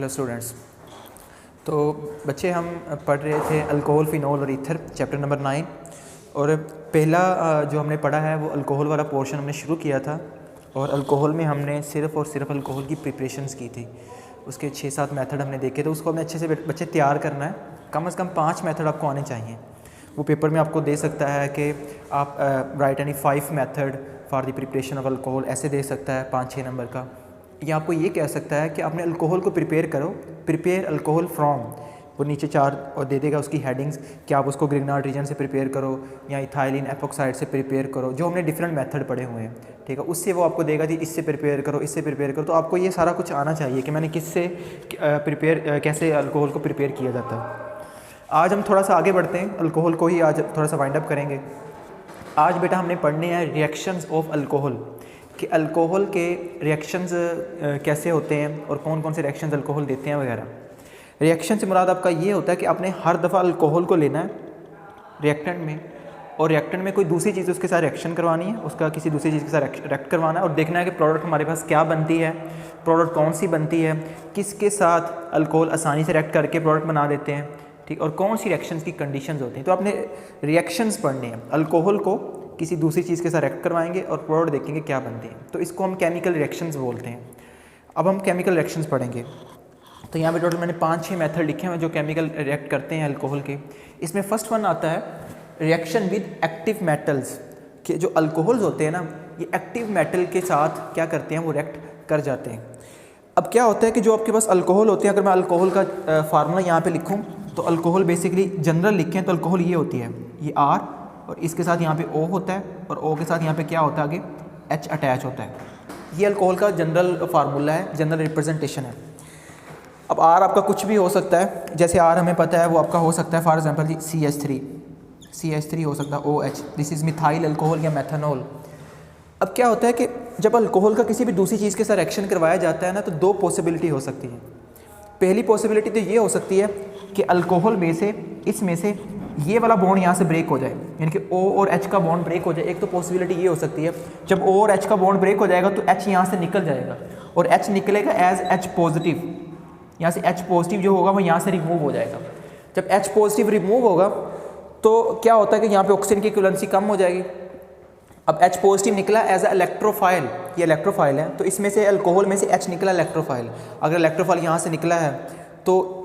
Hello students. तो बच्चे हम पढ़ रहे थे अल्कोहल, फिनोल और ईथर, चैप्टर नंबर 9। और पहला जो हमने पढ़ा है वो अल्कोहल वाला पोर्शन हमने शुरू किया था। और अल्कोहल में हमने सिर्फ़ और सिर्फ अल्कोहल की प्रिपरेशंस की थी। उसके 6-7 मेथड हमने देखे थे। उसको हमें अच्छे से बच्चे तैयार करना है। कम से कम 5 मेथड आपको आने चाहिए। वो पेपर में आपको दे सकता है कि आप right any 5 method for the preparation of alcohol, ऐसे दे सकता है 5-6 नंबर का। या आपको ये कह सकता है कि आपने अल्कोहल को प्रिपेयर करो, प्रिपेयर अल्कोहल फ्रॉम, वो नीचे 4 और दे देगा उसकी हेडिंग्स कि आप उसको ग्रिग्नार्ड रीजन से प्रिपेयर करो या इथाइलिन एपोक्साइड से प्रिपेयर करो, जो हमने डिफरेंट मेथड पढ़े हुए हैं। ठीक है, उससे वो आपको देगा कि इससे प्रिपेयर करो, इससे प्रिपेयर करो। तो आपको ये सारा कुछ आना चाहिए कि मैंने किससे प्रिपेयर, कैसे अल्कोहल को प्रिपेयर किया जाता है। आज हम थोड़ा सा आगे बढ़ते हैं, अल्कोहल को ही आज थोड़ा सा वाइंड अप करेंगे। आज बेटा हमने पढ़ने हैं रिएक्शंस ऑफ अल्कोहल, कि अल्कोहल के रिएक्शंस कैसे होते हैं और कौन कौन से रिएक्शंस अल्कोहल देते हैं वगैरह। रिएक्शन से मुराद आपका ये होता है कि आपने हर दफ़ा अल्कोहल को लेना है रिएक्टेंट में, और रिएक्टेंट में कोई दूसरी चीज़ उसके साथ रिएक्शन करवानी है, उसका किसी दूसरी चीज़ के साथ रिएक्ट करवाना है और देखना है कि प्रोडक्ट हमारे पास क्या बनती है, प्रोडक्ट कौन सी बनती है, किसके साथ अल्कोहल आसानी से रिएक्ट करके प्रोडक्ट बना देते हैं, ठीक, और कौन सी रिएक्शंस की कंडीशंस होती हैं। तो आपने रिएक्शंस पढ़ने हैं, अल्कोहल को किसी दूसरी चीज़ के साथ रिएक्ट करवाएंगे और प्रोडक्ट देखेंगे क्या बनती है। तो इसको हम केमिकल रिएक्शंस बोलते हैं। अब हम केमिकल रिएक्शंस पढ़ेंगे। तो यहाँ पे टोटल मैंने 5-6 मेथड लिखे हैं जो केमिकल रिएक्ट करते हैं अल्कोहल के। इसमें फर्स्ट वन आता है रिएक्शन विद एक्टिव मेटल्स, कि जो अल्कोहल्स होते हैं ना, ये एक्टिव मेटल के साथ क्या करते हैं, वो रिएक्ट कर जाते हैं। अब क्या होता है कि जो आपके पास अल्कोहल होते हैं, अगर मैं अल्कोहल का फार्मूला यहाँ पे लिखूँ तो अल्कोहल बेसिकली जनरल लिखें तो अल्कोहल ये होती है, ये R और इसके साथ यहाँ पे O होता है और O के साथ यहाँ पे क्या होता है, आगे H अटैच होता है। ये अल्कोहल का जनरल फार्मूला है, जनरल रिप्रेजेंटेशन है। अब R आपका कुछ भी हो सकता है, जैसे R हमें पता है वो आपका हो सकता है फॉर एग्जांपल जी CH3 हो सकता है, OH, this is methyl alcohol या मेथनॉल। अब क्या होता है कि जब अल्कोहल का किसी भी दूसरी चीज़ के साथ रिएक्शन करवाया जाता है ना, तो 2 पॉसिबिलिटी हो सकती है। पहली पॉसिबिलिटी तो ये हो सकती है कि अल्कोहल में से, इसमें से ये वाला बॉन्ड यहाँ से ब्रेक हो जाए, यानी कि O और H का बॉन्ड ब्रेक हो जाए। एक तो पॉसिबिलिटी ये हो सकती है, जब O और H का बॉन्ड ब्रेक हो जाएगा तो H यहाँ से निकल जाएगा और H निकलेगा एज H पॉजिटिव। यहाँ से H पॉजिटिव जो होगा वो यहाँ से रिमूव हो जाएगा। जब H पॉजिटिव रिमूव होगा तो क्या होता है कि यहाँ पे ऑक्सीजन की इक्विवेलेंसी कम हो जाएगी। अब H पॉजिटिव निकला एज इलेक्ट्रोफाइल, ये इलेक्ट्रोफाइल है, तो इसमें से अल्कोहल में से H निकला इलेक्ट्रोफाइल। अगर इलेक्ट्रोफाइल यहाँ से निकला है तो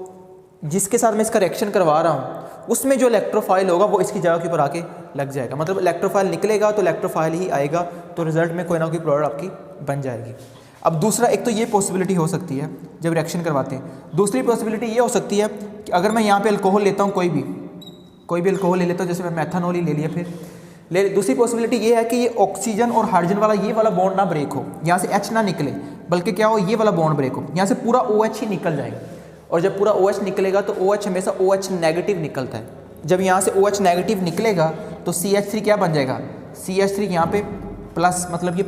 जिसके साथ मैं इसका रिएक्शन करवा रहा हूँ उसमें जो इलेक्ट्रोफाइल होगा वो इसकी जगह के ऊपर आके लग जाएगा। मतलब इलेक्ट्रोफाइल निकलेगा तो इलेक्ट्रोफाइल ही आएगा, तो रिजल्ट में कोई ना कोई प्रोडक्ट आपकी बन जाएगी। अब दूसरा, एक तो ये पॉसिबिलिटी हो सकती है जब रिएक्शन करवाते हैं। दूसरी पॉसिबिलिटी ये हो सकती है कि अगर मैं यहाँ पे अल्कोहल लेता हूँ, कोई भी अल्कोहल ले लेता हूँ, जैसे मैं मेथनॉल ही ले लिया, फिर दूसरी पॉसिबिलिटी ये है कि ये ऑक्सीजन और हाइड्रोजन वाला ये वाला बॉन्ड ना ब्रेक हो, यहाँ से H ना निकले, बल्कि क्या हो, ये वाला बॉन्ड ब्रेक हो, यहाँ से पूरा OH ही निकल जाएगा। और जब पूरा OH निकलेगा तो OH हमेशा OH नेगेटिव निकलता है। जब यहाँ से OH नेगेटिव निकलेगा तो CH3 क्या बन जाएगा, CH3 यहाँ पे प्लस, मतलब ये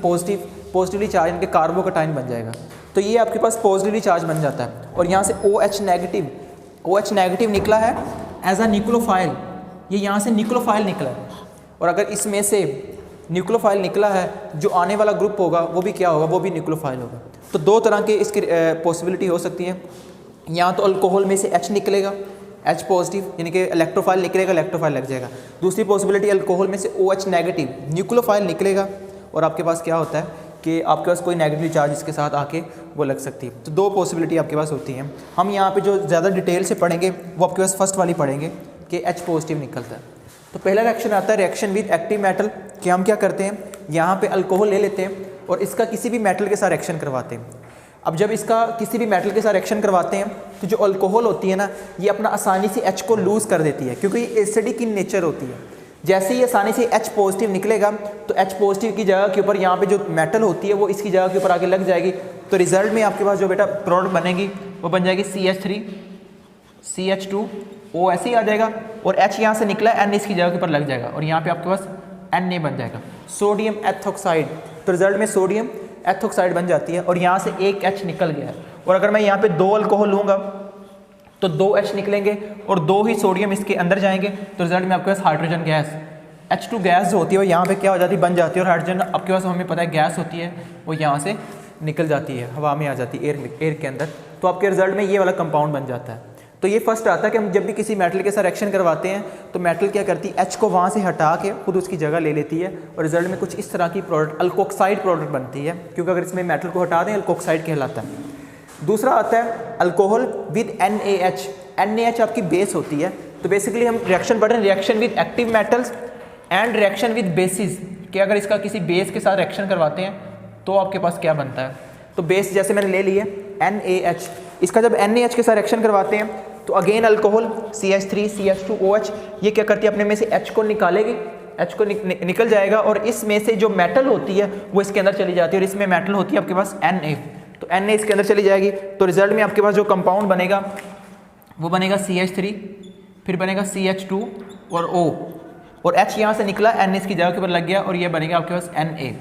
पॉजिटिवली चार्ज, इनके कार्बोकटाइन बन जाएगा। तो ये आपके पास पॉजिटिवली चार्ज बन जाता है। और यहाँ से OH नेगेटिव निकला है एज अ न्यूक्लियोफाइल, ये यहाँ से न्यूक्लियोफाइल निकला है। और अगर इसमें से न्यूक्लियोफाइल निकला है, जो आने वाला ग्रुप होगा वो भी क्या होगा, वो भी न्यूक्लियोफाइल होगा। तो 2 तरह के इसकी पॉसिबिलिटी हो सकती है। यहाँ तो अल्कोहल में से H निकलेगा, H पॉजिटिव, यानी कि इलेक्ट्रोफाइल निकलेगा, इलेक्ट्रोफाइल लग जाएगा। दूसरी पॉसिबिलिटी, अल्कोहल में से OH नेगेटिव न्यूक्लियोफाइल निकलेगा और आपके पास क्या होता है कि आपके पास कोई नेगेटिव चार्ज इसके साथ आके वो लग सकती है। तो 2 पॉसिबिलिटी आपके पास होती हैं। हम यहाँ पे जो ज़्यादा डिटेल से पढ़ेंगे वो आपके पास फर्स्ट वाली पढ़ेंगे कि H पॉजिटिव निकलता है। तो पहला रिएक्शन आता है रिएक्शन विद एक्टिव मेटल, कि हम क्या करते हैं, यहाँ पे अल्कोहल ले लेते हैं और इसका किसी भी मेटल के साथ रिएक्शन करवाते हैं। अब जब इसका किसी भी मेटल के साथ रिएक्शन करवाते हैं तो जो अल्कोहल होती है ना, ये अपना आसानी से H को लूज़ कर देती है, क्योंकि ये एसिडिक इन नेचर होती है। जैसे ही आसानी से H पॉजिटिव निकलेगा तो H पॉजिटिव की जगह के ऊपर यहाँ पे जो मेटल होती है वो इसकी जगह के ऊपर आके लग जाएगी। तो रिजल्ट में आपके पास जो बेटा प्रोडक्ट बनेगी वो बन जाएगी CH3 CH2 O, ऐसे ही आ जाएगा। और H यहाँ से निकला, N इसकी जगह के ऊपर लग जाएगा और यहाँ पे आपके पास Na बन जाएगा, सोडियम एथोक्साइड। तो रिजल्ट में सोडियम एथोक्साइड बन जाती है और यहाँ से एक H निकल गया है। और अगर मैं यहाँ पे 2 अल्कोहल लूँगा तो 2 H निकलेंगे और 2 ही सोडियम इसके अंदर जाएंगे, तो रिजल्ट में आपके पास हाइड्रोजन गैस H2 गैस जो होती है वो यहाँ पे क्या हो जाती है, बन जाती है। और हाइड्रोजन आपके पास हमें पता है गैस होती है, वो यहाँ से निकल जाती है, हवा में आ जाती है, एयर के अंदर तो आपके रिजल्ट में ये वाला कंपाउंड बन जाता है। तो ये फर्स्ट आता है कि हम जब भी किसी मेटल के साथ रिएक्शन करवाते हैं तो मेटल क्या करती है, H को वहाँ से हटा के खुद उसकी जगह ले लेती है और रिजल्ट में कुछ इस तरह की प्रोडक्ट अल्कोक्साइड प्रोडक्ट बनती है, क्योंकि अगर इसमें मेटल को हटा दें अल्कोक्साइड कहलाता है। दूसरा आता है अल्कोहल विद NaH। NaH आपकी बेस होती है। तो बेसिकली हम रिएक्शन पढ़ रहे हैं, reaction with active metals and reaction with basis, कि अगर इसका किसी बेस के साथ रिएक्शन करवाते हैं तो आपके पास क्या बनता है। तो बेस जैसे मैंने ले लिया NaH, इसका जब NaH के साथ रिएक्शन करवाते हैं तो अगेन अल्कोहल CH3 CH2OH ये क्या करती है, अपने में से H को निकालेगी, H को निकल जाएगा और इसमें से जो मेटल होती है वो इसके अंदर चली जाती है और इसमें मेटल होती है आपके पास Na, तो Na इसके अंदर चली जाएगी। तो रिजल्ट में आपके पास जो कंपाउंड बनेगा वो बनेगा CH3, फिर बनेगा CH2 और O, और H यहाँ से निकला, N इसकी जगह के ऊपर लग गया और ये बनेगा आपके पास Na,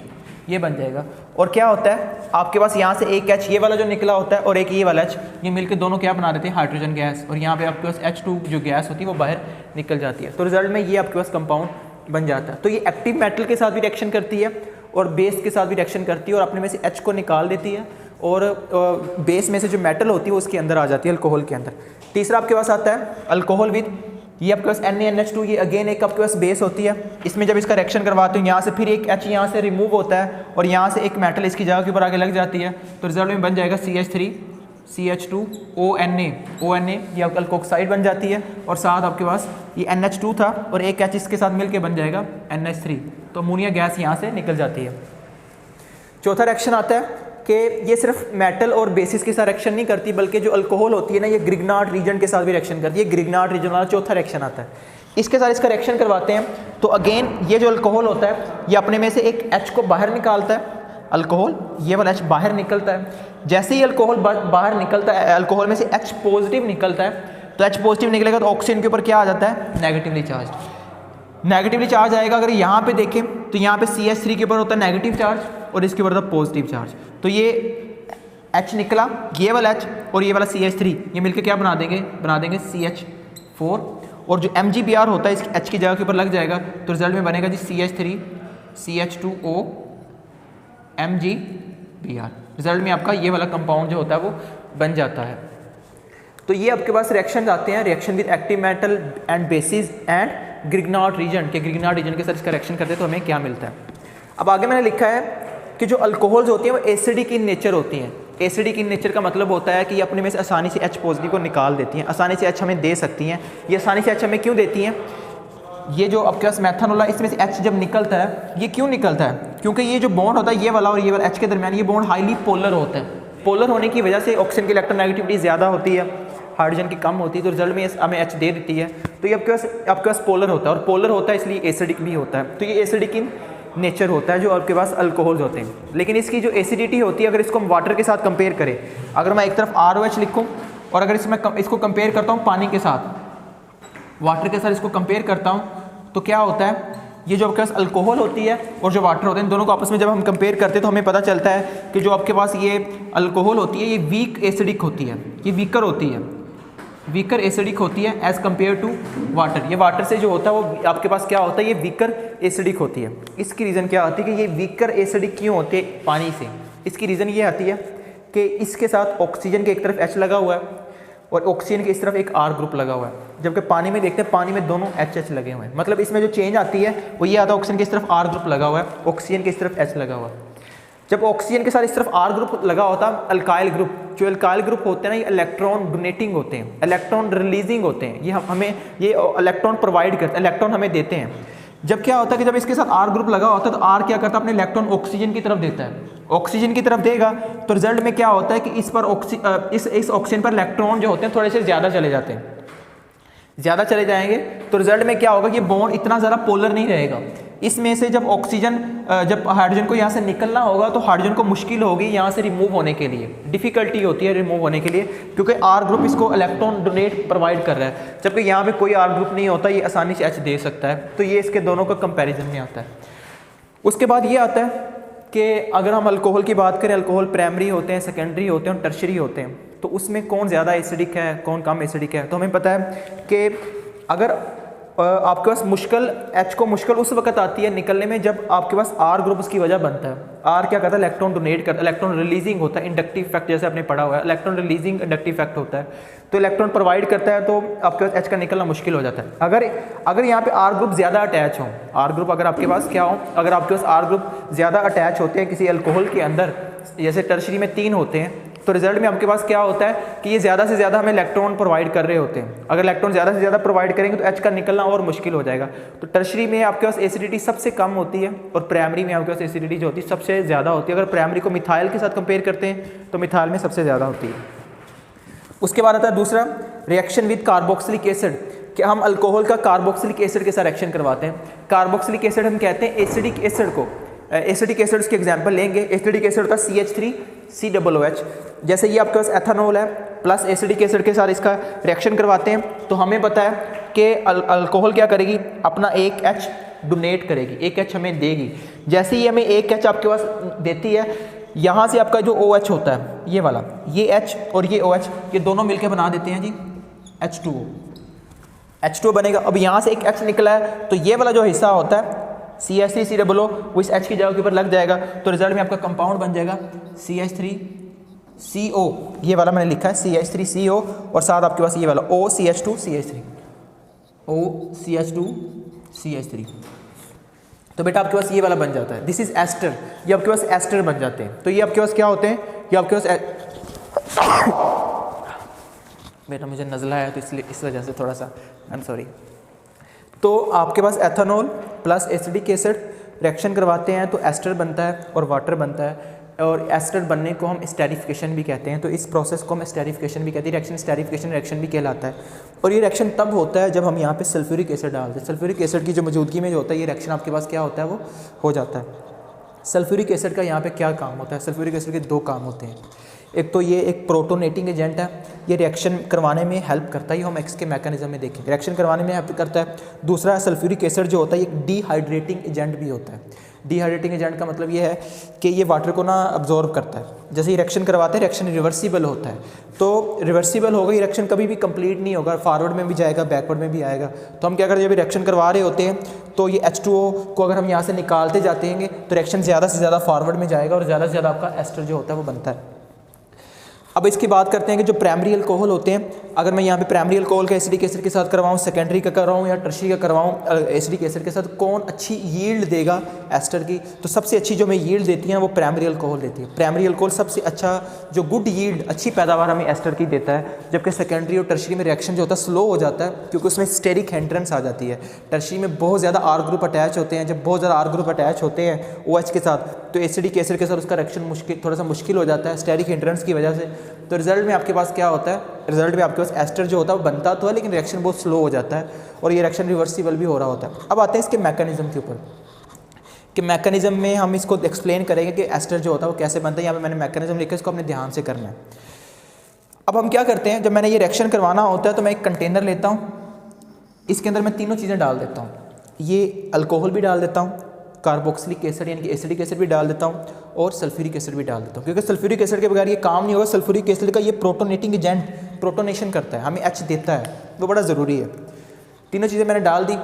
ये बन जाएगा। और क्या होता है आपके पास यहाँ से एक H ये वाला जो निकला होता है और एक ये वाला H, ये मिलकर दोनों क्या बना देते हैं, हाइड्रोजन गैस, और यहाँ पे आपके पास H2 जो गैस होती है वो बाहर निकल जाती है। तो रिजल्ट में ये आपके पास कंपाउंड बन जाता है। तो ये एक्टिव मेटल के साथ भी रिएक्शन करती है और बेस के साथ भी रिएक्शन करती है और अपने में से H को निकाल देती है और बेस में से जो मेटल होती है वो उसके अंदर आ जाती है, अल्कोहल के अंदर। तीसरा आपके पास आता है अल्कोहल विद, ये आपके पास NaNH2, ये अगेन एक आपके पास बेस होती है। इसमें जब इसका रिएक्शन करवाते हो यहाँ से फिर एक H यहाँ से रिमूव होता है और यहाँ से एक मेटल इसकी जगह के ऊपर आगे लग जाती है, तो रिजल्ट में बन जाएगा CH3 CH2ONA, ONA ये आपका अल्कोक्साइड बन जाती है और साथ आपके पास ये NH2 था और एक H इसके साथ मिलके बन जाएगा NH3, तो अमोनिया गैस यहाँ से निकल जाती है। चौथा रिएक्शन आता है कि ये सिर्फ मेटल और बेसिस के साथ रिएक्शन नहीं करती, बल्कि जो अल्कोहल होती है ना, ये ग्रिग्नार्ड रीजन के साथ भी रिएक्शन करती है। ग्रिग्नार्ड रीजन वाला चौथा रिएक्शन आता है, इसके साथ इसका रिएक्शन करवाते हैं तो अगेन ये जो अल्कोहल होता है ये अपने में से एक H को बाहर निकालता है, अल्कोहल ये वाला H बाहर निकलता है। जैसे ही अल्कोहल बाहर निकलता है, अल्कोहल में से H पॉजिटिव निकलता है, तो H पॉजिटिव निकलेगा तो ऑक्सीजन के ऊपर क्या आ जाता है, नेगेटिवली चार्ज। नेगेटिवली चार्ज आएगा। अगर यहाँ पे देखें तो यहाँ पे CH3 के ऊपर होता है नेगेटिव चार्ज और इसके ऊपर होता है पॉजिटिव चार्ज। तो ये H निकला, ये वाला H और ये वाला CH3 ये मिलकर क्या बना देंगे CH4, और जो MgBr होता है इस H की जगह के ऊपर लग जाएगा, तो रिजल्ट में बनेगा जी CH3 CH2O MgBr। रिजल्ट में आपका ये वाला कंपाउंड जो होता है वो बन जाता है। तो ये आपके पास रिएक्शन आते हैं, reaction with active metal and bases and Grignard reason, के ग्रिग्नार्ड रीजन के साथ इसका रिएक्शन करते हैं तो हमें क्या मिलता है। अब आगे मैंने लिखा है कि जो अल्कोहल्स होती हैं वो एसिडिक इन नेचर होती हैं। एसिडिक इन नेचर का मतलब होता है कि ये अपने में से आसानी से H पॉजिटिव को निकाल देती हैं, आसानी से H हमें दे सकती हैं। ये आसानी से H हमें क्यों देती हैं, ये जो आपके पास मेथनॉल है इसमें से H जब निकलता है, ये क्यों निकलता है, क्योंकि ये जो बॉन्ड होता है ये वाला और ये वाला H के दरमियान, ये बॉन्ड हाईली पोलर होता है। पोलर होने की वजह से ऑक्सीजन की इलेक्ट्रोनेगेटिविटी ज़्यादा होती है, हाइड्रोजन की कम होती है, तो रिजल्ट में हमें H दे देती है। तो ये आपके पास पोलर होता है और पोलर होता है इसलिए एसिडिक भी होता है। तो ये एसिडिक इन नेचर होता है जो आपके पास अल्कोहल्स होते हैं। लेकिन इसकी जो एसिडिटी होती है, अगर इसको हम वाटर के साथ कंपेयर करें, अगर मैं एक तरफ ROH लिखूँ और अगर इसको कंपेयर करता हूँ पानी के साथ, वाटर के साथ इसको कंपेयर करता हूँ, तो क्या होता है, ये जो आपके पास अल्कोहल होती है और जो वाटर होते हैं, दोनों को आपस में जब हम कंपेयर करते हैं तो हमें पता चलता है कि जो आपके पास ये अल्कोहल होती है ये वीक एसिडिक होती है, ये वीकर होती है, वीकर एसिडिक होती है एज़ कम्पेयर टू वाटर। ये वाटर से जो होता है वो आपके पास क्या होता है, ये वीकर एसिडिक होती है। इसकी रीज़न क्या होती है कि ये वीकर एसिडिक क्यों होती है पानी से, इसकी रीज़न ये आती है कि इसके साथ ऑक्सीजन के एक तरफ H लगा हुआ है और ऑक्सीजन के इस तरफ एक R ग्रुप लगा हुआ है, जबकि पानी में देखते हैं पानी में दोनों HH लगे हुए हैं। मतलब इसमें जो चेंज आती है वो ये आता है, ऑक्सीजन की इस तरफ R ग्रुप लगा हुआ है, ऑक्सीजन की इस तरफ H लगा हुआ है। जब ऑक्सीजन के साथ इस तरफ R ग्रुप लगा होता है, अल्काइल ग्रुप, जो अल्काइल ग्रुप होते हैं ना, ये इलेक्ट्रॉन डोनेटिंग होते हैं, इलेक्ट्रॉन रिलीजिंग होते हैं, ये हमें ये इलेक्ट्रॉन प्रोवाइड करते हैं, इलेक्ट्रॉन हमें देते हैं। जब क्या होता है कि जब इसके साथ R ग्रुप लगा होता है तो R क्या करता है, अपने इलेक्ट्रॉन ऑक्सीजन की तरफ देता है, ऑक्सीजन की तरफ देगा तो रिजल्ट में क्या होता है कि इस पर इस ऑक्सीजन पर इलेक्ट्रॉन जो होते हैं थोड़े से ज़्यादा चले जाते हैं, ज़्यादा चले जाएंगे तो रिजल्ट में क्या होगा कि बॉन्ड इतना ज़्यादा पोलर नहीं रहेगा। इसमें से जब जब हाइड्रोजन को यहाँ से निकलना होगा तो हाइड्रोजन को मुश्किल होगी यहाँ से रिमूव होने के लिए, डिफ़िकल्टी होती है रिमूव होने के लिए, क्योंकि R ग्रुप इसको इलेक्ट्रॉन डोनेट प्रोवाइड कर रहा है, जबकि यहाँ पे कोई R ग्रुप नहीं होता, ये आसानी से H दे सकता है। तो ये इसके दोनों का कंपैरिजन में आता है। उसके बाद ये आता है कि अगर हम अल्कोहल की बात करें, अल्कोहल प्राइमरी होते हैं, सेकेंडरी होते हैं और टर्शरी होते हैं, तो उसमें कौन ज़्यादा एसिडिक है कौन कम एसिडिक है। तो हमें पता है कि अगर आपके पास मुश्किल H को मुश्किल उस वक्त आती है निकलने में जब आपके पास R ग्रुप उसकी वजह बनता है। R क्या करता है, इलेक्ट्रॉन डोनेट करता है, इलेक्ट्रॉन रिलीजिंग होता है, इंडक्टिव इफेक्ट जैसे आपने पढ़ा हुआ है, इलेक्ट्रॉन रिलीजिंग इंडक्टिव इफेक्ट होता है, तो इलेक्ट्रॉन प्रोवाइड करता है, तो आपके पास H का निकलना मुश्किल हो जाता है। अगर यहाँ पे R ग्रुप ज़्यादा अटैच हो, R ग्रुप अगर आपके पास क्या हो, अगर आपके पास R ग्रुप ज़्यादा अटैच होते हैं किसी अल्कोहल के अंदर, जैसे टर्शरी में 3 होते हैं, तो रिजल्ट में आपके पास क्या होता है कि ये ज़्यादा से ज़्यादा हमें इलेक्ट्रॉन प्रोवाइड कर रहे होते हैं। अगर इलेक्ट्रॉन ज़्यादा से ज़्यादा प्रोवाइड करेंगे तो H का निकलना और मुश्किल हो जाएगा। तो टर्शरी में आपके पास एसिडिटी सबसे कम होती है और प्राइमरी में आपके पास एसिडिटी जो होती है सबसे ज़्यादा होती है। अगर प्राइमरी को मिथाइल के साथ कंपेयर करते हैं तो मिथाइल में सबसे ज़्यादा होती है। उसके बाद आता है दूसरा, रिएक्शन विद कार्बोक्सिलिक एसिड, कि हम अल्कोहल का कार्बोक्सिलिक एसिड के साथ रिएक्शन करवाते हैं। कार्बोक्सिलिक एसिड हम कहते हैं एसिडिक एसिड को, एसिडिक एसिड की एग्जांपल लेंगे, एसिडिक एसिड होता है CH3COOH। जैसे ये आपके पास एथेनॉल है प्लस एसिडिक एसिड के साथ इसका रिएक्शन करवाते हैं, तो हमें पता है कि अल्कोहल क्या करेगी, अपना एक H डोनेट करेगी, एक H हमें देगी। जैसे ही हमें एक H आपके पास देती है, यहाँ से आपका जो OH होता है ये वाला, ये H और ये OH, ये दोनों मिलकर बना देते हैं जी H2O। H2O बनेगा। अब यहाँ से एक H निकला है, तो ये वाला जो हिस्सा होता है CH3COO वो इस H की जगह के ऊपर लग जाएगा, तो रिजल्ट में आपका कंपाउंड बन जाएगा CH3CO। ये वाला मैंने लिखा है CH3CO और साथ आपके पास ये वाला OCH2CH3, OCH2CH3। तो बेटा आपके पास ये वाला बन जाता है, दिस इज एस्टर, ये आपके पास एस्टर बन जाते हैं। तो ये आपके पास क्या होते हैं, ये आपके पास बेटा मुझे नज़ला है तो इसलिए इस वजह से थोड़ा सा आई एम सॉरी। तो आपके पास ethanol plus acidic acid reaction करवाते हैं तो एस्टर बनता है और वाटर बनता है, और एस्टर बनने को हम स्टेरिफिकेशन भी कहते हैं। तो इस प्रोसेस को हम स्टेरिफिकेशन भी कहते हैं, रिएक्शन स्टेरिफिकेशन रिएक्शन भी कहलाता है। और ये रिएक्शन तब होता है जब हम यहाँ पे सल्फ्यूरिक एसिड डालते हैं। सल्फ्यूरिक एसिड की जो मौजूदगी में जो होता है ये रिएक्शन आपके पास क्या होता है, वो हो जाता है। सल्फ्यूरिक एसिड का यहाँ पे क्या काम होता है, सल्फ्यूरिक एसिड के 2 काम होते हैं। एक तो ये एक प्रोटोनेटिंग एजेंट है, ये रिएक्शन करवाने में हेल्प करता है, ये हम एक्स के मैकेनिज्म में देखें, रिएक्शन करवाने में हेल्प करता है। दूसरा सल्फ्यूरिक एसिड जो होता है ये डिहाइड्रेटिंग एजेंट भी होता है। डिहाइड्रेटिंग एजेंट का मतलब ये है कि ये वाटर को ना अब्जॉर्ब करता है। जैसे रिएक्शन करवाते हैं, रिएक्शन रिवर्सिबल होता है, तो रिवर्सिबल होगा, ये रिएक्शन कभी भी कंप्लीट नहीं होगा, फॉरवर्ड में भी जाएगा बैकवर्ड में भी आएगा। तो हम क्या करते हैं, जब रिएक्शन करवा रहे होते हैं तो ये H2O को अगर हम यहाँ से निकालते जाते हैं तो रिएक्शन ज़्यादा से ज़्यादा फॉरवर्ड में जाएगा और ज़्यादा से ज़्यादा आपका एस्टर जो होता है वो बनता है। अब इसकी बात करते हैं कि जो प्राइमरी अल्कोहल होते हैं, अगर मैं यहाँ पे प्राइमरी अल्कोहल का एसिडिक एसिड के साथ करवाऊँ, सेकेंडरी का करवाऊँ या टर्शरी का करवाऊँ एसिडिक एसिड के साथ, कौन अच्छी यील्ड देगा एस्टर की, तो सबसे अच्छी जो हमें यील्ड देती है वो प्राइमरी अल्कोहल देती है। प्राइमरी अल्कोहल सबसे अच्छा जो गुड यील्ड अच्छी पैदावार हमें एस्टर की देता है, जबकि सेकेंडरी और टर्शरी में रिएक्शन जो होता है स्लो हो जाता है क्योंकि उसमें स्टेरिक हिंड्रेंस आ जाती है। टर्शरी में बहुत ज़्यादा R ग्रुप अटैच होते हैं, जब बहुत ज़्यादा R ग्रुप अटैच होते हैं OH के साथ तो एसिडिक एसिड के साथ उसका रिएक्शन थोड़ा सा मुश्किल हो जाता है स्टेरिक हिंड्रेंस की वजह से। तो रिजल्ट में आपके पास क्या होता है, रिजल्ट में आपके पास एस्टर जो होता है वो बनता तो है लेकिन रिएक्शन बहुत स्लो हो जाता है और ये रिएक्शन रिवर्सिबल भी हो रहा होता है। अब आते हैं इसके मैकेनिज्म के ऊपर कि मैकेनिज्म में हम इसको एक्सप्लेन करेंगे कि एस्टर जो होता है वो कैसे बनता है। यहाँ पे मैंने मैकेनिज्म लिखा है, इसको अपने ध्यान से करना है। अब हम क्या करते हैं, जब मैंने ये रिएक्शन करवाना होता है तो मैं एक कंटेनर लेता हूँ, इसके अंदर मैं तीनों चीज़ें डाल देता हूँ, ये अल्कोहल भी डाल देता हूँ, कार्बोक्सिलिक एसिड यानी कि एसिडिक एसिड भी डाल देता हूँ और सल्फ्यूरिक एसिड भी डाल देता हूँ, क्योंकि सल्फ्यूरिक एसिड के बगैर ये काम नहीं होगा। सल्फ्यूरिक एसिड का ये प्रोटोनेटिंग एजेंट प्रोटोनेशन करता है, हमें H देता है, वो बड़ा ज़रूरी है। तीनों चीज़ें मैंने डाल दी,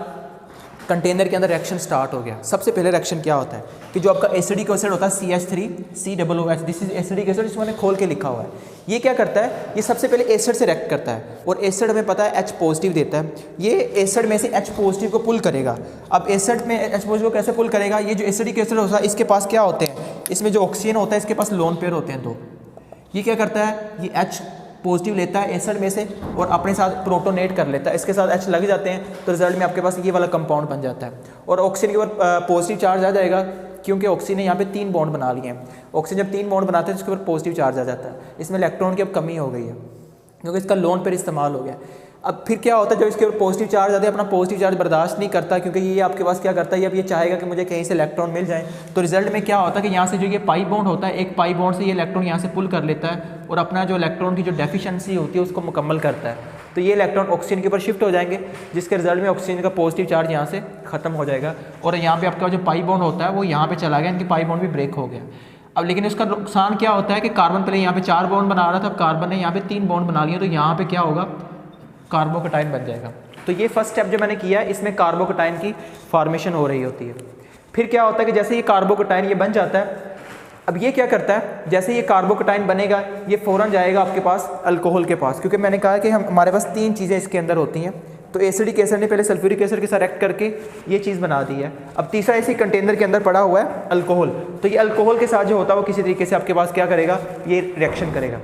कंटेनर के अंदर रिएक्शन स्टार्ट हो गया। सबसे पहले रिएक्शन क्या होता है कि जो आपका एसिडिक एसिड होता है CH3COOH, this is acidic acid, जिसको मैंने खोल के लिखा हुआ है, ये क्या करता है, ये सबसे पहले एसिड से रिएक्ट करता है और एसिड हमें पता है H पॉजिटिव देता है, ये एसिड में से H पॉजिटिव को पुल करेगा। अब एसिड में H पॉजिटिव को कैसे पुल करेगा, ये जो एसिडिक एसिड होता है इसके पास क्या होते हैं, इसमें जो ऑक्सीजन होता है इसके पास लोन पेयर होते हैं दो, ये क्या करता है, ये H पॉजिटिव लेता है एसिड में से और अपने साथ प्रोटोनेट कर लेता है, इसके साथ H लग जाते हैं तो रिजल्ट में आपके पास ये वाला कंपाउंड बन जाता है। और ऑक्सीजन के ऊपर पॉजिटिव चार्ज आ जाएगा क्योंकि ऑक्सीजन ने यहाँ पे 3 बॉन्ड बना लिए हैं। ऑक्सीजन जब 3 बॉन्ड बनाते हैं तो उसके ऊपर पॉजिटिव चार्ज आ जाता है, इसमें इलेक्ट्रॉन की अब कमी हो गई है क्योंकि इसका लोन पेयर इस्तेमाल हो गया। अब फिर क्या होता है, जब इसके ऊपर पॉजिटिव चार्ज आते हैं, अपना पॉजिटिव चार्ज बर्दाश्त नहीं करता क्योंकि ये आपके पास क्या करता है, अब ये चाहेगा कि मुझे कहीं से इलेक्ट्रॉन मिल जाए। तो रिजल्ट में क्या होता है कि यहाँ से जो ये पाई बॉन्ड होता है, एक पाई बॉन्ड से ये इलेक्ट्रॉन यहाँ से पुल कर लेता है और अपना जो इलेक्ट्रॉन की जो डेफिशिएंसी होती है उसको मुकम्मल करता है। तो ये इलेक्ट्रॉन ऑक्सीजन के ऊपर शिफ्ट हो जाएंगे, जिसके रिजल्ट में ऑक्सीजन का पॉजिटिव चार्ज यहाँ से खत्म हो जाएगा और यहाँ पे आपका जो पाई बॉन्ड होता है वो यहाँ पे चला गया, इनकी पाई बॉन्ड भी ब्रेक हो गया। अब लेकिन उसका नुकसान क्या होता है कि कार्बन पहले यहाँ पे 4 बॉन्ड बना रहा था, अब कार्बन ने यहाँ पे 3 बॉन्ड बना लिया, तो यहाँ पे क्या होगा, कार्बोकेटाइन बन जाएगा। तो ये फर्स्ट स्टेप जो मैंने किया है, इसमें कार्बोकटाइन की फॉर्मेशन हो रही होती है। फिर क्या होता है कि जैसे ये कार्बोकटाइन ये बन जाता है, अब ये क्या करता है, जैसे ये कार्बोकटाइन बनेगा ये फ़ौरन जाएगा आपके पास अल्कोहल के पास, क्योंकि मैंने कहा कि हमारे पास 3 चीज़ें इसके अंदर होती हैं। तो एसिडिक एसिड ने पहले सल्फ्यूरिक एसिड के साथ रिएक्ट करके ये चीज़ बना दी है। अब तीसरा इसी कंटेनर के अंदर पड़ा हुआ है अल्कोहल, तो ये अल्कोहल के साथ जो होता है वो किसी तरीके से आपके पास क्या करेगा, ये रिएक्शन करेगा।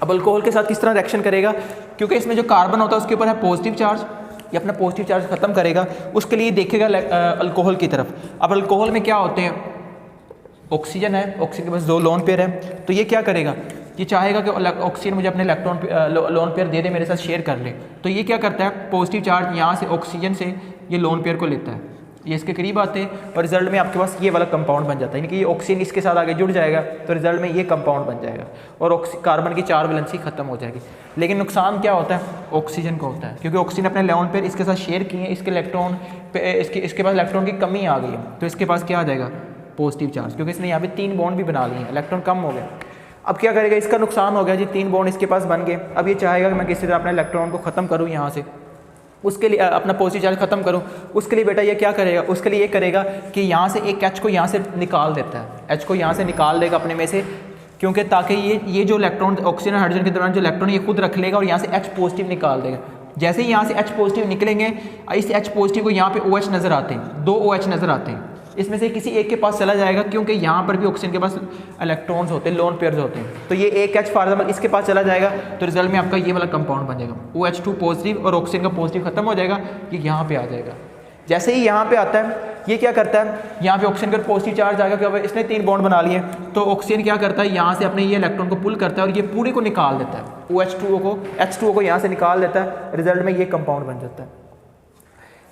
अब अल्कोहल के साथ किस तरह रिएक्शन करेगा, क्योंकि इसमें जो कार्बन होता है उसके ऊपर है पॉजिटिव चार्ज, ये अपना पॉजिटिव चार्ज खत्म करेगा, उसके लिए देखेगा अल्कोहल की तरफ। अब अल्कोहल में क्या होते हैं, ऑक्सीजन है, ऑक्सीजन के पास 2 लोन पेयर है, तो ये क्या करेगा, ये चाहेगा कि ऑक्सीजन मुझे अपने इलेक्ट्रॉन लोन पेयर दे दे, मेरे साथ शेयर कर ले। तो ये क्या करता है, पॉजिटिव चार्ज यहाँ से ऑक्सीजन से ये लोन पेयर को लेता है, ये इसके करीब आते हैं और रिजल्ट में आपके पास ये वाला कंपाउंड बन जाता है, यानी कि ये ऑक्सीजन इसके साथ आगे जुड़ जाएगा तो रिजल्ट में ये कंपाउंड बन जाएगा और कार्बन की 4 वैलेंसी खत्म हो जाएगी। लेकिन नुकसान क्या होता है, ऑक्सीजन को होता है, क्योंकि ऑक्सीजन अपने लोन पेयर इसके साथ शेयर किए हैं, इसके इलेक्ट्रॉन इसके पास इलेक्ट्रॉन की कमी आ गई है, तो इसके पास क्या आ जाएगा, पॉजिटिव चार्ज, क्योंकि इसने यहाँ पे 3 बॉन्ड भी बना लिए हैं, इलेक्ट्रॉन कम हो गया। अब क्या करेगा, इसका नुकसान हो गया जी, 3 बॉन्ड इसके पास बन गए। अब ये चाहेगा कि मैं किसी तरह अपने इलेक्ट्रॉन को ख़त्म करूँ यहाँ से, उसके लिए अपना पॉजिटिव चार्ज खत्म करूँ, उसके लिए बेटा ये क्या करेगा, उसके लिए ये करेगा कि यहाँ से एक H को यहाँ से निकाल देता है, H को यहाँ से निकाल देगा अपने में से, क्योंकि ताकि ये जो इलेक्ट्रॉन ऑक्सीजन और हाइड्रोजन के दौरान जो इलेक्ट्रॉन ये खुद रख लेगा और यहाँ से H पॉजिटिव निकाल देगा। जैसे ही यहाँ से H पॉजिटिव निकलेंगे, इस H पॉजिटिव को यहाँ पे OH नज़र आते हैं, 2 OH नज़र आते हैं, इसमें से किसी एक के पास चला जाएगा, क्योंकि यहाँ पर भी ऑक्सीजन के पास इलेक्ट्रॉन्स होते हैं, लोन पेयर्स होते हैं, तो ये एक H फॉर एग्जाम्पल इसके पास चला जाएगा, तो रिजल्ट में आपका ये वाला कंपाउंड बन जाएगा, OH2 पॉजिटिव और ऑक्सीजन का पॉजिटिव खत्म हो जाएगा, ये यहाँ पे आ जाएगा। जैसे ही यहाँ पे आता है, ये क्या करता है, यहाँ पे ऑक्सीजन का पॉजिटिव चार्ज आएगा, क्योंकि इसने 3 बॉन्ड बना लिए, तो ऑक्सीजन क्या करता है, यहाँ से अपने ये इलेक्ट्रॉन को पुल करता है और ये पूरे को निकाल देता है, H2O को यहाँ से निकाल देता है, रिजल्ट में ये कंपाउंड बन जाता है।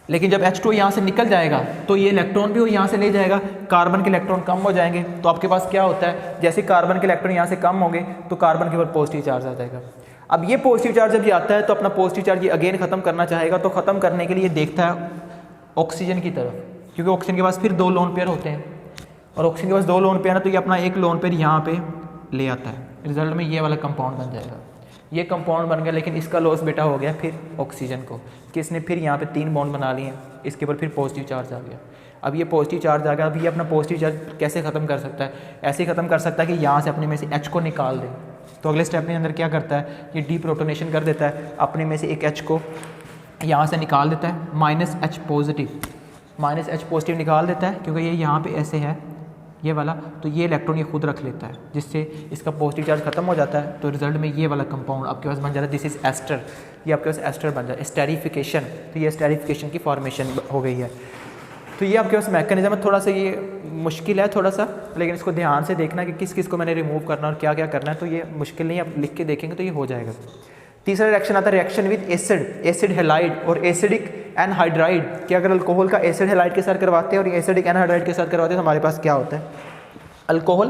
लेकिन जब H2O यहाँ से निकल जाएगा तो ये इलेक्ट्रॉन भी वो यहाँ से ले जाएगा, कार्बन के इलेक्ट्रॉन कम हो जाएंगे, तो आपके पास क्या होता है, जैसे कार्बन के इलेक्ट्रॉन यहाँ से कम होंगे तो कार्बन के ऊपर पॉजिटिव चार्ज आ जाएगा। अब ये पॉजिटिव चार्ज जब ये आता है तो अपना पॉजिटिव चार्ज ये अगेन ख़त्म करना चाहेगा, तो ख़त्म करने के लिए देखता है ऑक्सीजन की तरफ, क्योंकि ऑक्सीजन के पास फिर 2 लोन पेयर होते हैं और ऑक्सीजन के पास 2 लोन पेयर है, तो ये अपना एक लोन पेयर यहाँ पे ले आता है, रिजल्ट में ये वाला कंपाउंड बन जाएगा। ये कंपाउंड बन गया, लेकिन इसका लॉस बेटा हो गया फिर ऑक्सीजन को, कि इसने फिर यहाँ पे 3 बॉन्ड बना लिए, इसके ऊपर फिर पॉजिटिव चार्ज आ गया। अब ये पॉजिटिव चार्ज आ गया, अब ये अपना पॉजिटिव चार्ज कैसे ख़त्म कर सकता है, ऐसे ही ख़त्म कर सकता है कि यहाँ से अपने में से H को निकाल दे। तो अगले स्टेप के अंदर क्या करता है, ये डीप्रोटोनेशन कर देता है, अपने में से एक H को यहाँ से निकाल देता है, -H पॉजिटिव निकाल देता है, क्योंकि ये यहाँ पर ऐसे है ये वाला, तो ये इलेक्ट्रॉन ये खुद रख लेता है, जिससे इसका पॉजिटिव चार्ज खत्म हो जाता है, तो रिजल्ट में ये वाला कंपाउंड आपके पास बन जाता है, दिस इज एस्टर, ये आपके पास एस्टर बन जाता है, स्टेरिफिकेशन, तो ये स्टेरिफिकेशन की फॉर्मेशन हो गई है। तो ये आपके पास मैकेनिज्म है, थोड़ा सा ये मुश्किल है थोड़ा सा, लेकिन इसको ध्यान से देखना कि किस किस को मैंने रिमूव करना और क्या क्या करना है, तो ये मुश्किल नहीं, आप लिख के देखेंगे तो ये हो जाएगा। तीसरा रिएक्शन आता है रिएक्शन विद एसिड हैलाइड और एसिडिक एनहाइड्राइड, कि अगर अल्कोहल का एसिड हैलाइड के साथ करवाते हैं और ये एसिडिक एनहाइड्राइड के साथ करवाते हैं तो हमारे पास क्या होता है, alcohol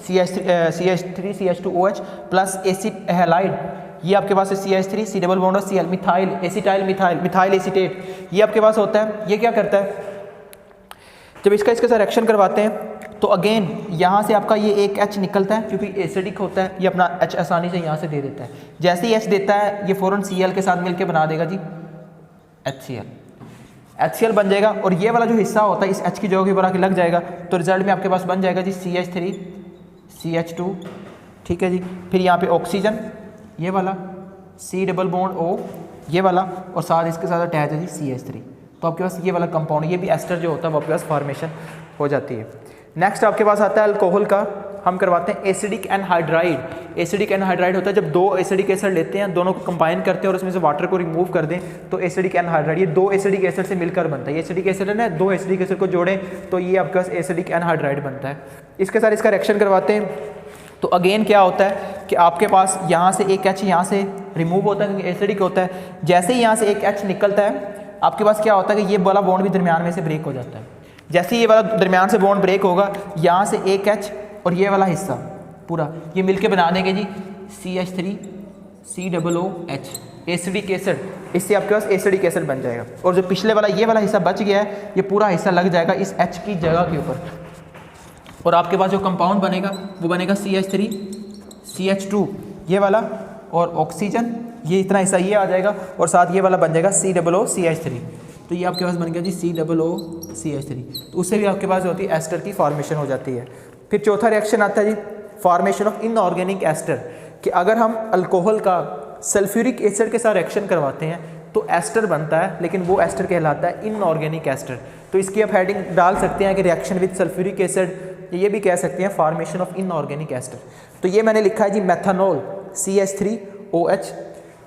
CH3CH2OH plus acid halide, ये आपके पास है CH3 C डबल बॉन्ड और Cl, मिथाइल एसीटेट, ये आपके पास होता है। ये क्या करता है, जब इसके साथ रिएक्शन करवाते हैं तो अगेन यहाँ से आपका ये एक H निकलता है, क्योंकि एसिडिक होता है, ये अपना H आसानी से यहाँ से दे देता है, जैसे ही H देता है ये फ़ौरन Cl के साथ मिलके बना देगा जी HCl बन जाएगा, और ये वाला जो हिस्सा होता है इस H की जगह के ऊपर आके लग जाएगा, तो रिजल्ट में आपके पास बन जाएगा जी CH3 CH2, ठीक है जी। फिर यहाँ पे ऑक्सीजन ये वाला, C डबल बॉन्ड O ये वाला, और साथ इसके साथ अटैच है जी CH3, तो आपके पास ये वाला कंपाउंड, ये भी एस्टर जो होता है वो आपके पास फॉर्मेशन हो जाती है। नेक्स्ट आपके पास आता है अल्कोहल का, हम करवाते हैं एसिडिक एनहाइड्राइड। एसिडिक एनहाइड्राइड होता है जब 2 एसिडिक एसिड लेते हैं, दोनों को कंबाइन करते हैं और उसमें से वाटर को रिमूव कर दें, तो एसिडिक एनहाइड्राइड ये 2 एसिडिक एसिड से मिलकर बनता है। ये एसिडिक एसिड है ना, 2 एसिडिक एसिड को जोड़ें तो ये आपके पास एसिडिक एनहाइड्राइड बनता है। इसके साथ इसका रिएक्शन करवाते हैं तो अगेन क्या होता है कि आपके पास यहाँ से एक H यहाँ से रिमूव होता है, क्योंकि एसिडिक होता है। जैसे ही यहाँ से एक H निकलता है आपके पास क्या होता है कि ये वाला बॉन्ड भी दरमियान में से ब्रेक हो जाता है। जैसे ये वाला दरमियान से बॉन्ड ब्रेक होगा, यहाँ से एक H और ये वाला हिस्सा पूरा ये मिलके बना देंगे जी CH3COOH एसिडिक एसिड, इससे आपके पास एसिडिक एसिड बन जाएगा। और जो पिछले वाला ये वाला हिस्सा बच गया है, ये पूरा हिस्सा लग जाएगा इस H की जगह के ऊपर, और आपके पास जो कंपाउंड बनेगा वो बनेगा CH3CH2 ये वाला, और ऑक्सीजन ये इतना हिस्सा ये आ जाएगा और साथ ये वाला बन जाएगा COOCH3। तो ये आपके पास बन गया जी COOCH3। तो उससे भी आपके पास जो होती है एस्टर की फॉर्मेशन हो जाती है। फिर चौथा रिएक्शन आता है जी फॉर्मेशन ऑफ इनऑर्गेनिक एस्टर, कि अगर हम अल्कोहल का सल्फ्यूरिक एसिड के साथ रिएक्शन करवाते हैं तो एस्टर बनता है, लेकिन वो एस्टर कहलाता है इनऑर्गेनिक एस्टर। तो इसकी आप हेडिंग डाल सकते हैं कि रिएक्शन विद सल्फ्यूरिक एसिड, ये भी कह सकते हैं फॉर्मेशन ऑफ इनऑर्गेनिक एस्टर। तो ये मैंने लिखा है जी मेथनॉल CH3OH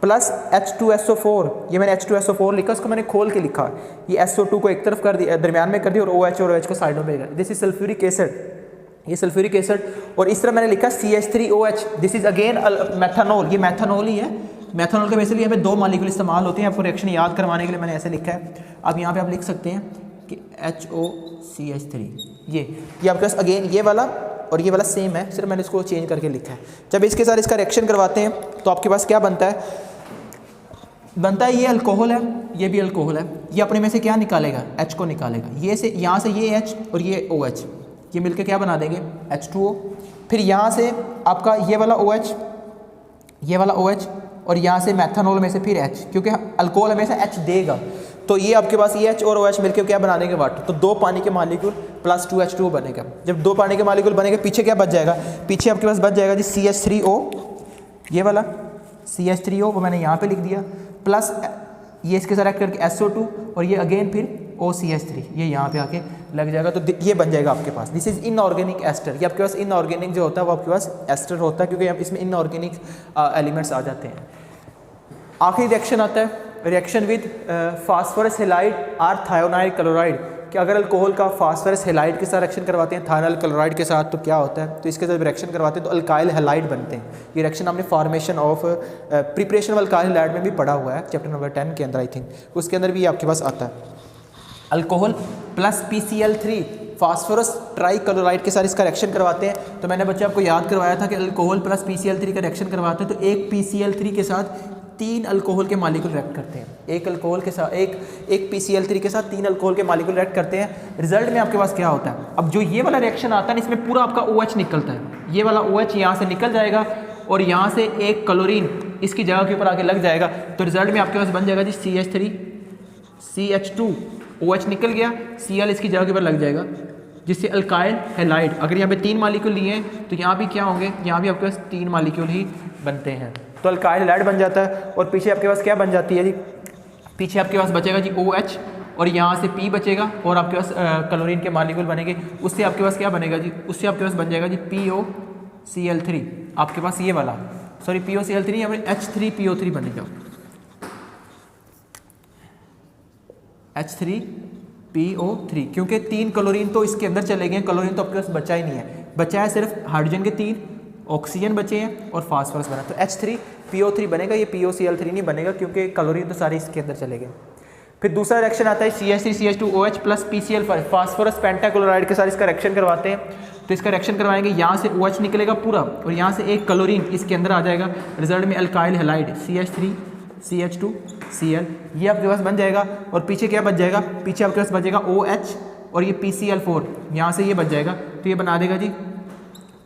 प्लस H2SO4, ये मैंने H2SO4 लिखा, उसको मैंने खोल के लिखा, ये SO2 को एक तरफ कर दिया, दरमियान में कर दिया, और OH और OH को साइडों में कर, दिस इज सल्फ्यूरिक एसिड, ये सल्फ्यूरिक एसिड। और इस तरह मैंने लिखा CH3OH, this is again methanol, ये मेथनॉल ही है। मेथनॉल के बेसिकली यहाँ पे 2 मॉलिक्यूल इस्तेमाल होते हैं, आपको रिएक्शन याद करवाने के लिए मैंने ऐसे लिखा है। अब यहाँ पे आप लिख सकते हैं कि HOCH3, ये आपके पास अगेन ये वाला और ये वाला सेम है, सिर्फ मैंने इसको चेंज करके लिखा है। जब इसके साथ इसका रिएक्शन करवाते हैं तो आपके पास क्या बनता है, ये अल्कोहल है, ये भी अल्कोहल है, ये अपने में से क्या निकालेगा, H को निकालेगा, ये से यहाँ से ये H और ये OH, ये मिलकर क्या बना देंगे H2O। फिर यहाँ से आपका ये वाला OH, ये वाला OH, और यहाँ से मेथनॉल में से फिर H, क्योंकि अल्कोहल हमेशा H देगा, तो ये आपके पास ये H और OH मिलकर क्या बना देंगे वाटर। तो 2 पानी के मॉलिक्यूल प्लस 2H2O बनेगा। जब 2 पानी के मॉलिक्यूल बनेगा, पीछे क्या बच जाएगा, पीछे आपके पास बच जाएगा जी CH3O, ये वाला CH3O वो मैंने यहाँ पे लिख दिया, प्लस ये इसके साथ ऐड करके SO2, और ये अगेन फिर OCH3, ये यहाँ पे आके लग जाएगा। तो ये बन जाएगा आपके पास, दिस इज इनऑर्गेनिक एस्टर। ये आपके पास इनऑर्गेनिक जो होता है वो आपके पास एस्टर होता है, क्योंकि इसमें इनऑर्गेनिक एलिमेंट्स आ जाते हैं। आखिरी रिएक्शन आता है रिएक्शन विद फास्फोरस हैलाइड और थायोनाइल क्लोराइड, कि अगर अल्कोहल का फास्फोरस हैलाइड के साथ रिएक्शन करवाते हैं थायोनाइल क्लोराइड के साथ तो क्या होता है, तो इसके साथ रिएक्शन करवाते हैं तो अल्काइल हैलाइड बनते हैं। ये रिएक्शन हमने formation of preparation of alkyl halide में भी पढ़ा हुआ है, चैप्टर नंबर 10 के अंदर आई थिंक, उसके अंदर भी आपके पास आता है। Alcohol plus PCl3 phosphorus trichloride के साथ इसका रिएक्शन करवाते हैं। तो मैंने बच्चे आपको याद करवाया था कि अल्कोहल प्लस PCl3 का रिएक्शन करवाते हैं तो एक PCl3 के साथ 3 अल्कोहल के मॉलिक्यूल रिएक्ट करते हैं। एक अल्कोहल के साथ एक PCl3 के साथ 3 अल्कोहल के मॉलिक्यूल रिएक्ट करते हैं। रिजल्ट में आपके पास क्या होता है, अब जो ये वाला रिएक्शन आता है इसमें पूरा आपका OH निकलता है, ये वाला OH यहाँ से निकल जाएगा और यहाँ से एक क्लोरीन इसकी जगह के ऊपर आके लग जाएगा। तो रिजल्ट में आपके पास बन जाएगा जी CH3 CH2, OH निकल गया, Cl इसकी जगह के ऊपर लग जाएगा, जिससे अल्काइल हैलाइड। अगर यहाँ पे 3 मॉलिक्यूल लिए हैं तो यहाँ भी क्या होंगे, यहाँ भी आपके पास 3 मॉलिक्यूल ही बनते हैं, तो अल्काइल हैलाइड बन जाता है। और पीछे आपके पास क्या बन जाती है जी, पीछे आपके पास बचेगा जी OH और यहाँ से P बचेगा और आपके पास क्लोरीन के मॉलिक्यूल बनेंगे। उससे आपके पास क्या बनेगा जी, उससे आपके पास बन जाएगा जी POCl3, आपके पास ये वाला सॉरी POCl3 या फिर H3PO3 बनेगा, H3PO3, क्योंकि 3 क्लोरीन तो इसके अंदर चले गए, क्लोरीन तो आपके पास बचा ही नहीं है, बचा है सिर्फ हाइड्रोजन के 3, ऑक्सीजन बचे हैं और फास्फोरस बना, तो H3PO3 बनेगा, ये POCl3 नहीं बनेगा क्योंकि क्लोरीन तो सारे इसके अंदर चले गए। फिर दूसरा रिएक्शन आता है CH3CH2OH plus PCl5 phosphorus pentachloride के साथ इसका रिएक्शन करवाते हैं। तो इसका रिएक्शन करवाएंगे, यहाँ से OH निकलेगा पूरा और यहाँ से एक क्लोरीन इसके अंदर आ जाएगा, रिजल्ट में अल्काइल हैलाइड CH3CH2Cl, ये आपके पास बन जाएगा। और पीछे क्या बच जाएगा, पीछे आपके पास बचेगा OH और ये PCl4, यहाँ से ये बच जाएगा, तो ये बना देगा जी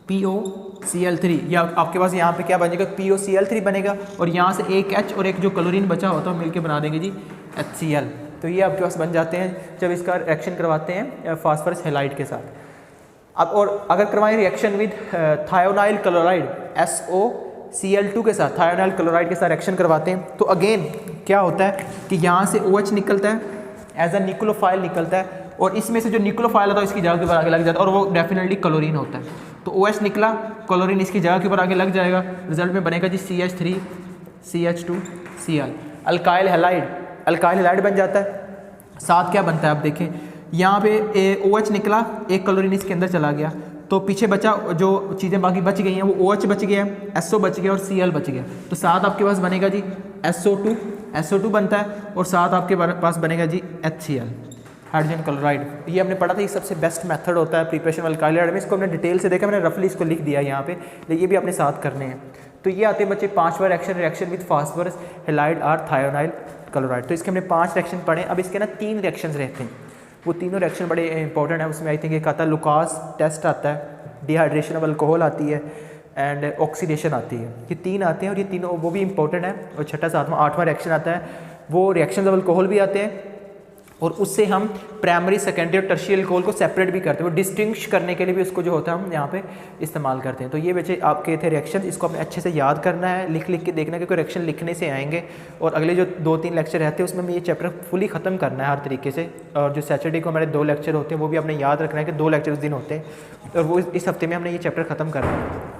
POCl3, या आपके पास यहाँ पे क्या बनेगा POCl3 बनेगा, और यहाँ से एक H और एक जो क्लोरीन बचा होता है मिलके बना देंगे जी HCl। तो ये आपके पास बन जाते हैं जब इसका रिएक्शन करवाते हैं फास्फोरस हैलाइड के साथ। अब और अगर करवाएं reaction with thionyl chloride SOCl2 के साथ, थायोनाइल क्लोराइड के साथ रिएक्शन करवाते हैं तो अगेन क्या होता है कि यहाँ से OH निकलता है, एज अ न्यूक्लियोफाइल निकलता है, और इसमें से जो न्यूक्लियोफाइल होता है इसकी जगह के ऊपर आगे लग जाता है और वो डेफिनेटली क्लोरीन होता है। तो OH निकला, क्लोरीन इसकी जगह के ऊपर आगे लग जाएगा, रिजल्ट में बनेगा जी CH3CH2Cl, अल्काइल हैलाइड बन जाता है। साथ क्या बनता है आप देखें, यहाँ पे OH निकला, एक क्लोरीन इसके अंदर चला गया, तो पीछे बचा जो चीज़ें बाकी बच गई हैं वो OH बच गया, SO बच गया और Cl बच गया। तो साथ आपके पास बनेगा जी SO2 बनता है, और साथ आपके पास बनेगा जी HCl, हाइड्रोजन क्लोराइड। ये हमने पढ़ा था, ये सबसे बेस्ट मेथड होता है प्रिपरेशन अल्काइल हैलाइड में। इसको हमने डिटेल से देखा, मैंने रफली इसको लिख दिया यहाँ पे, लेकिन ये भी अपने साथ करने हैं। तो ये आते हैं बच्चे 5वां रिएक्शन विद फास्फोरस हैलाइड और थायोनाइल क्लोराइड। तो इसके हमने 5 रिएक्शन पढ़े। अब इसके ना 3 रिएक्शंस रहते हैं, वो तीनों रिएक्शन बड़े इंपॉर्टेंट है। उसमें आई थिंक एक आता है लुकास टेस्ट आता है, डिहाइड्रेशन ऑफ अल्कोहल आती है, एंड ऑक्सीडेशन आती है। ये 3 आते हैं और ये तीनों वो भी इंपॉर्टेंट है। और छठा, सातवां, आठवां रिएक्शन आता है, वो रिएक्शन ऑफ अल्कोहल भी आते हैं और उससे हम प्राइमरी, सेकेंडरी और टर्शियरी अल्कोहल को सेपरेट भी करते हैं। वो डिस्टिंग्विश करने के लिए भी उसको जो होता है हम यहाँ पे इस्तेमाल करते हैं। तो ये बच्चे आपके थे रिएक्शन, इसको आपने अच्छे से याद करना है, लिख लिख के देखना है कि रिएक्शन लिखने से आएंगे। और अगले जो 2-3 लेक्चर रहते हैं उसमें हमें ये चैप्टर फुली ख़त्म करना है हर तरीके से। और जो सैटरडे को हमारे 2 लेक्चर होते हैं वो भी आपने याद रखना है कि 2 लेक्चर उस दिन होते हैं और वो इस हफ्ते में हमने ये चैप्टर ख़त्म करना है।